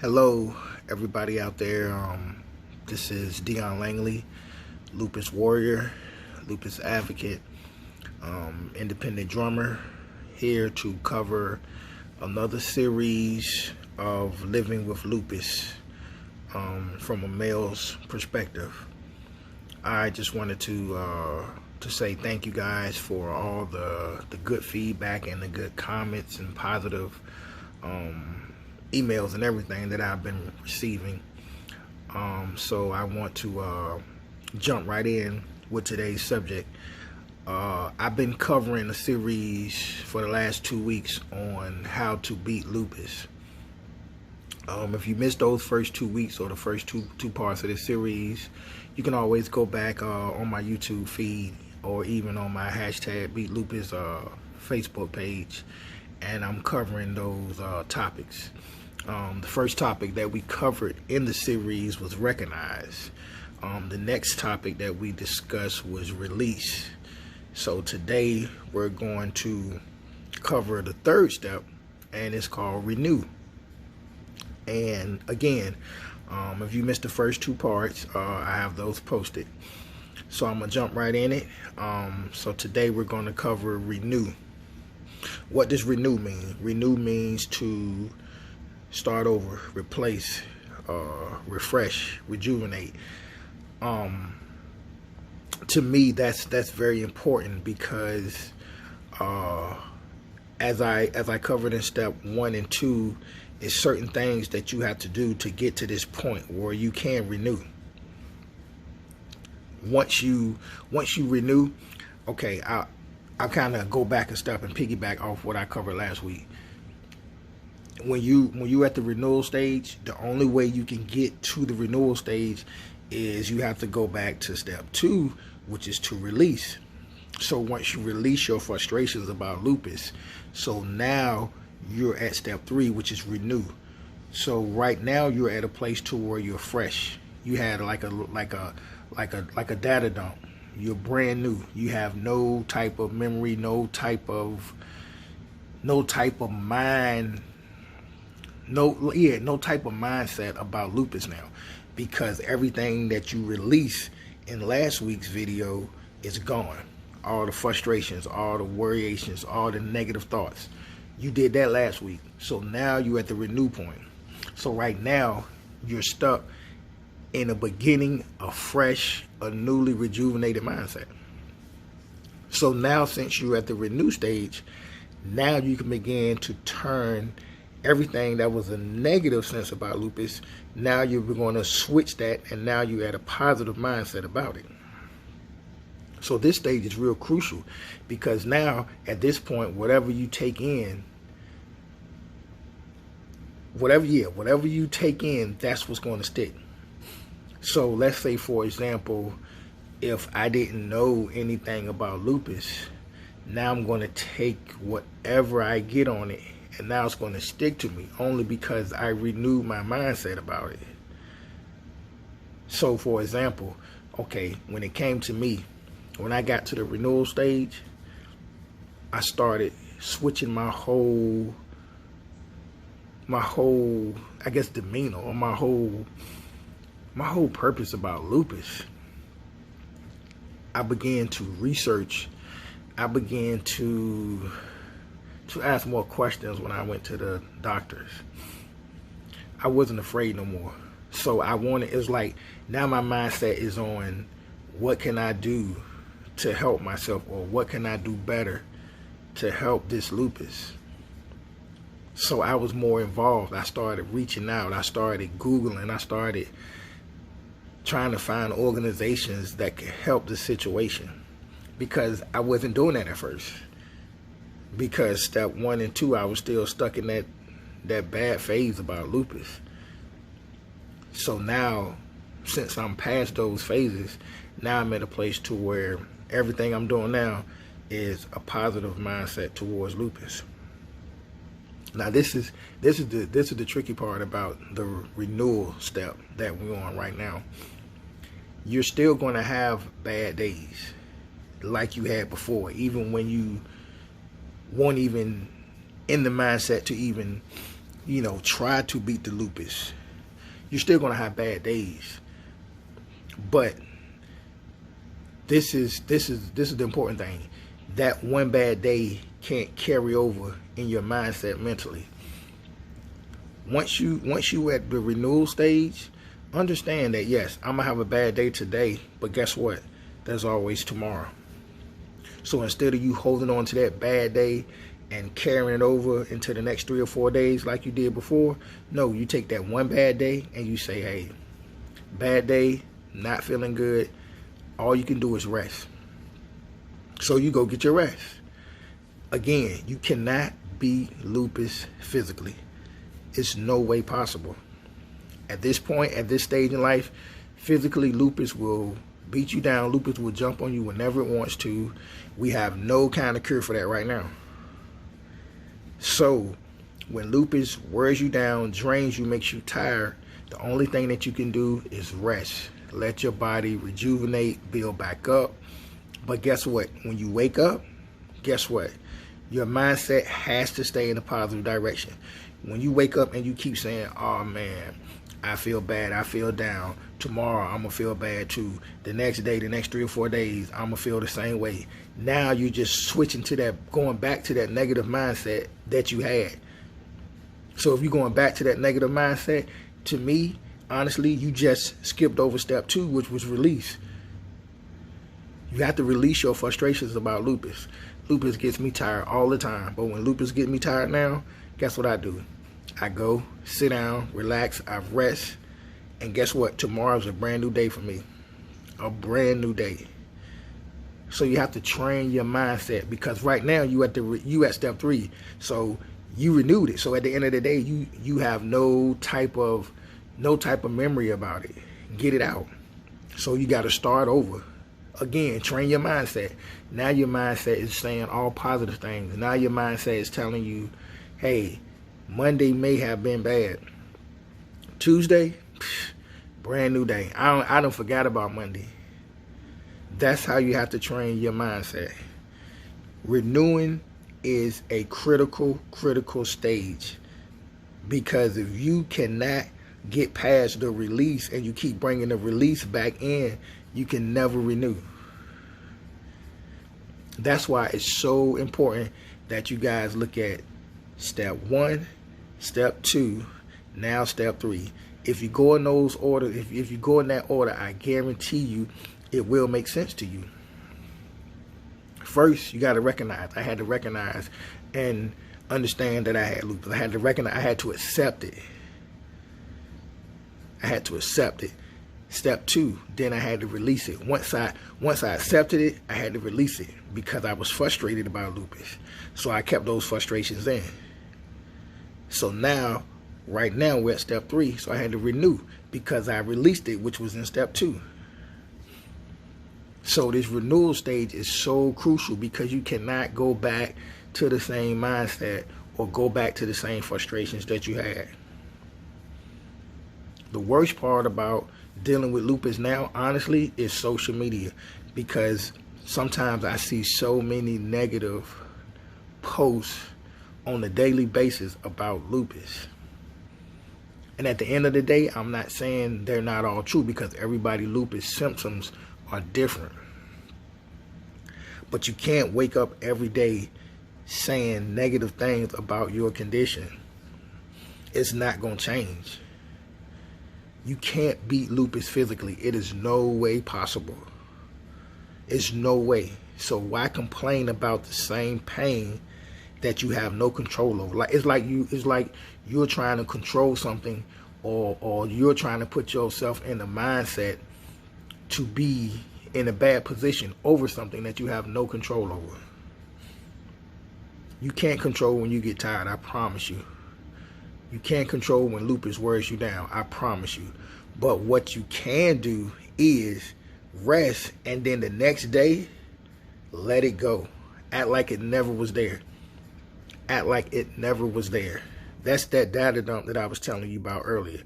Hello, everybody out there. This is Dion Langley, Lupus Warrior, Lupus Advocate, independent drummer, here to cover another series of living with lupus from a male's perspective. I just wanted to say thank you guys for all the good feedback and the good comments and positive emails and everything that I've been receiving. So I want to jump right in with today's subject. I've been covering a series for the last 2 weeks on how to beat lupus. If you missed those first 2 weeks or the first two parts of this series, you can always go back on my YouTube feed or even on my hashtag Beat Lupus Facebook page, and I'm covering those topics. The first topic that we covered in the series was recognize. The next topic that we discussed was release. So today we're going to cover the third step, and it's called renew. And again, if you missed the first two parts, I have those posted. So I'm gonna jump right in it. So today we're going to cover renew. What does renew mean? Renew means to start over, replace, refresh, rejuvenate. To me, that's very important because as I covered in step 1 and 2, is certain things that you have to do to get to this point where you can renew. Once you renew, okay, I'll kind of go back a step and piggyback off what I covered last week. When you at the renewal stage, the only way you can get to the renewal stage is you have to go back to step 2, which is to release. So once you release your frustrations about lupus, so now you're at step 3, which is renew. So right now you're at a place to where you're fresh. You had like a data dump. You're brand new. You have no type of memory, no type of mind. No type of mindset about lupus now, because everything that you released in last week's video is gone. All the frustrations, all the worriations, all the negative thoughts. You did that last week. So now you're at the renew point. So right now you're stuck in the beginning of fresh, a newly rejuvenated mindset. So now, since you're at the renew stage, now you can begin to turn everything that was a negative sense about lupus. Now you're going to switch that, and now you're at a positive mindset about it. So this stage is real crucial, because now at this point, whatever you take in, whatever you take in, that's what's going to stick. So let's say, for example, if I didn't know anything about lupus, now I'm going to take whatever I get on it, and now it's going to stick to me only because I renewed my mindset about it. So for example, okay, when it came to me, when I got to the renewal stage, I started switching my whole I guess demeanor, or my whole purpose about lupus. I began to research. I began to ask more questions when I went to the doctors. I wasn't afraid no more. So it's like now my mindset is on what can I do to help myself, or what can I do better to help this lupus. So I was more involved. I started reaching out. I started Googling. I started trying to find organizations that could help the situation, because I wasn't doing that at first. Because step 1 and 2, I was still stuck in that bad phase about lupus. So now, since I'm past those phases, now I'm at a place to where everything I'm doing now is a positive mindset towards lupus. Now this is the tricky part about the renewal step that we're on right now. You're still going to have bad days like you had before, even when you weren't even in the mindset to even try to beat the lupus. You're still going to have bad days. But this is the important thing. That one bad day can't carry over in your mindset mentally. Once you at the renewal stage, understand that yes, I'm gonna have a bad day today, but guess what? There's always tomorrow. So instead of you holding on to that bad day and carrying it over into the next 3 or 4 days like you did before, no, you take that one bad day and you say, hey, bad day, not feeling good, all you can do is rest. So you go get your rest. Again, you cannot beat lupus physically. It's no way possible. At this point, at this stage in life, physically, lupus will beat you down. Lupus will jump on you whenever it wants to. We have no kind of cure for that right now. So when lupus wears you down, drains you, makes you tired, the only thing that you can do is rest. Let your body rejuvenate, build back up. But guess what? When you wake up, guess what? Your mindset has to stay in a positive direction. When you wake up and you keep saying, oh man, I feel bad, I feel down. Tomorrow I'm gonna feel bad too. The next day, the next 3 or 4 days, I'm gonna feel the same way. Now you're just switching to that, going back to that negative mindset that you had. So if you're going back to that negative mindset, to me, honestly, you just skipped over step 2, which was release. You have to release your frustrations about lupus. Lupus gets me tired all the time. But when lupus gets me tired now, guess what I do? I go, sit down, relax, I rest. And guess what? Tomorrow's a brand new day for me. A brand new day. So you have to train your mindset, because right now you at step 3. So you renewed it. So at the end of the day, you have no type of memory about it. Get it out. So you got to start over. Again, train your mindset. Now your mindset is saying all positive things. Now your mindset is telling you, hey, Monday may have been bad. Tuesday, brand new day. I don't forgot about Monday. That's how you have to train your mindset. Renewing is a critical stage, because if you cannot get past the release and you keep bringing the release back in, you can never renew. That's why it's so important that you guys look at step 1, step 2, now step 3. If you go in those orders, if you go in that order, I guarantee you it will make sense to you. First, you got to recognize. I had to recognize and understand that I had lupus. I had to recognize. I had to accept it. I had to accept it. Step 2, then I had to release it. Once I accepted it, I had to release it because I was frustrated about lupus. So I kept those frustrations in. So now, right now, we're at step 3. So I had to renew because I released it, which was in step 2. So this renewal stage is so crucial, because you cannot go back to the same mindset or go back to the same frustrations that you had. The worst part about dealing with lupus now, honestly, is social media, because sometimes I see so many negative posts on a daily basis about lupus. And at the end of the day, I'm not saying they're not all true, because everybody's lupus symptoms are different. But you can't wake up every day saying negative things about your condition. It's not going to change. You can't beat lupus physically. It is no way possible. It's no way. So why complain about the same pain that you have no control over? It's like you're trying to control something, or you're trying to put yourself in the mindset to be in a bad position over something that you have no control over. You can't control when you get tired, I promise you. You can't control when lupus wears you down, I promise you. But what you can do is rest, and then the next day, let it go. Act like it never was there. Act like it never was there. That's that data dump that I was telling you about earlier.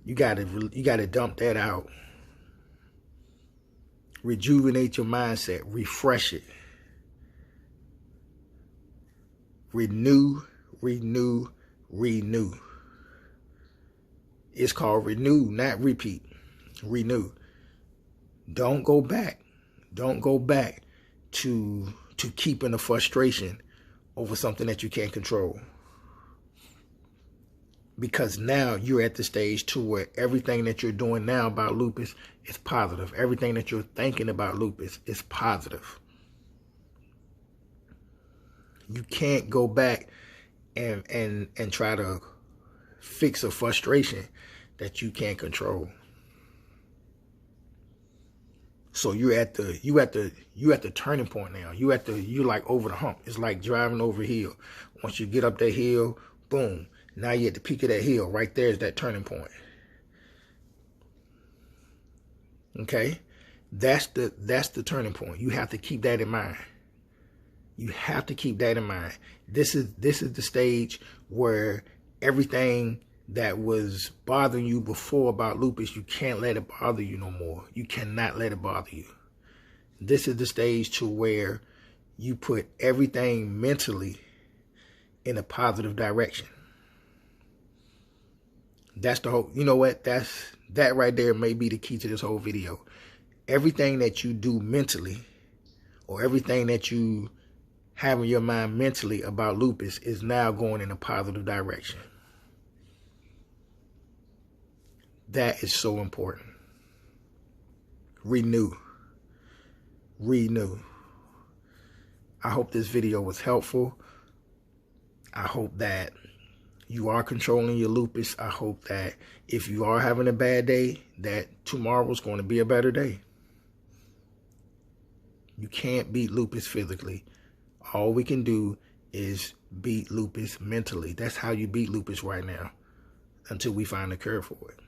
You gotta dump that out. Rejuvenate your mindset. Refresh it. Renew, renew, renew. It's called renew, not repeat. Renew. Don't go back. Don't go back to keeping the frustration over something that you can't control. Because now you're at the stage to where everything that you're doing now about lupus is positive. Everything that you're thinking about lupus is positive. You can't go back and try to fix a frustration that you can't control. So you're at the turning point now. You're like over the hump. It's like driving over a hill. Once you get up that hill, boom. Now you're at the peak of that hill. Right there is that turning point. Okay? That's the turning point. You have to keep that in mind. You have to keep that in mind. This is the stage where everything that was bothering you before about lupus, you can't let it bother you no more. You cannot let it bother you. This is the stage to where you put everything mentally in a positive direction. That's the whole, you know what? That right there may be the key to this whole video. Everything that you do mentally, or everything that you have in your mind mentally about lupus, is now going in a positive direction. That is so important. Renew. Renew. I hope this video was helpful. I hope that you are controlling your lupus. I hope that if you are having a bad day, that tomorrow's going to be a better day. You can't beat lupus physically. All we can do is beat lupus mentally. That's how you beat lupus right now, until we find a cure for it.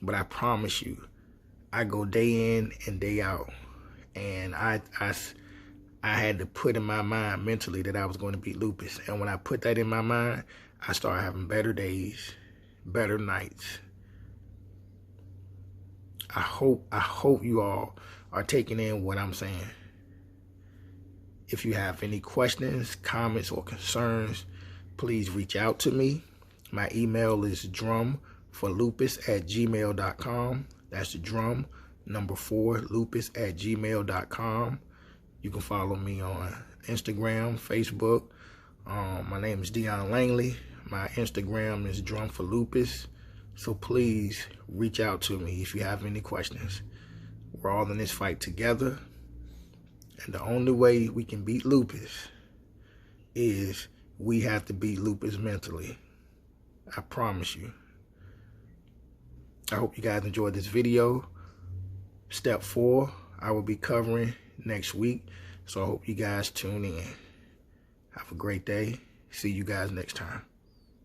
But I promise you, I go day in and day out, and I had to put in my mind mentally that I was going to beat lupus. And when I put that in my mind, I started having better days, better nights. I hope you all are taking in what I'm saying. If you have any questions, comments, or concerns, please reach out to me. My email is drumforlupus@gmail.com. That's drum, number 4, lupus@gmail.com. You can follow me on Instagram, Facebook. My name is Dion Langley. My Instagram is drumforlupus. So please reach out to me if you have any questions. We're all in this fight together. And the only way we can beat lupus is we have to beat lupus mentally. I promise you. I hope you guys enjoyed this video. Step 4, I will be covering next week. So I hope you guys tune in. Have a great day. See you guys next time.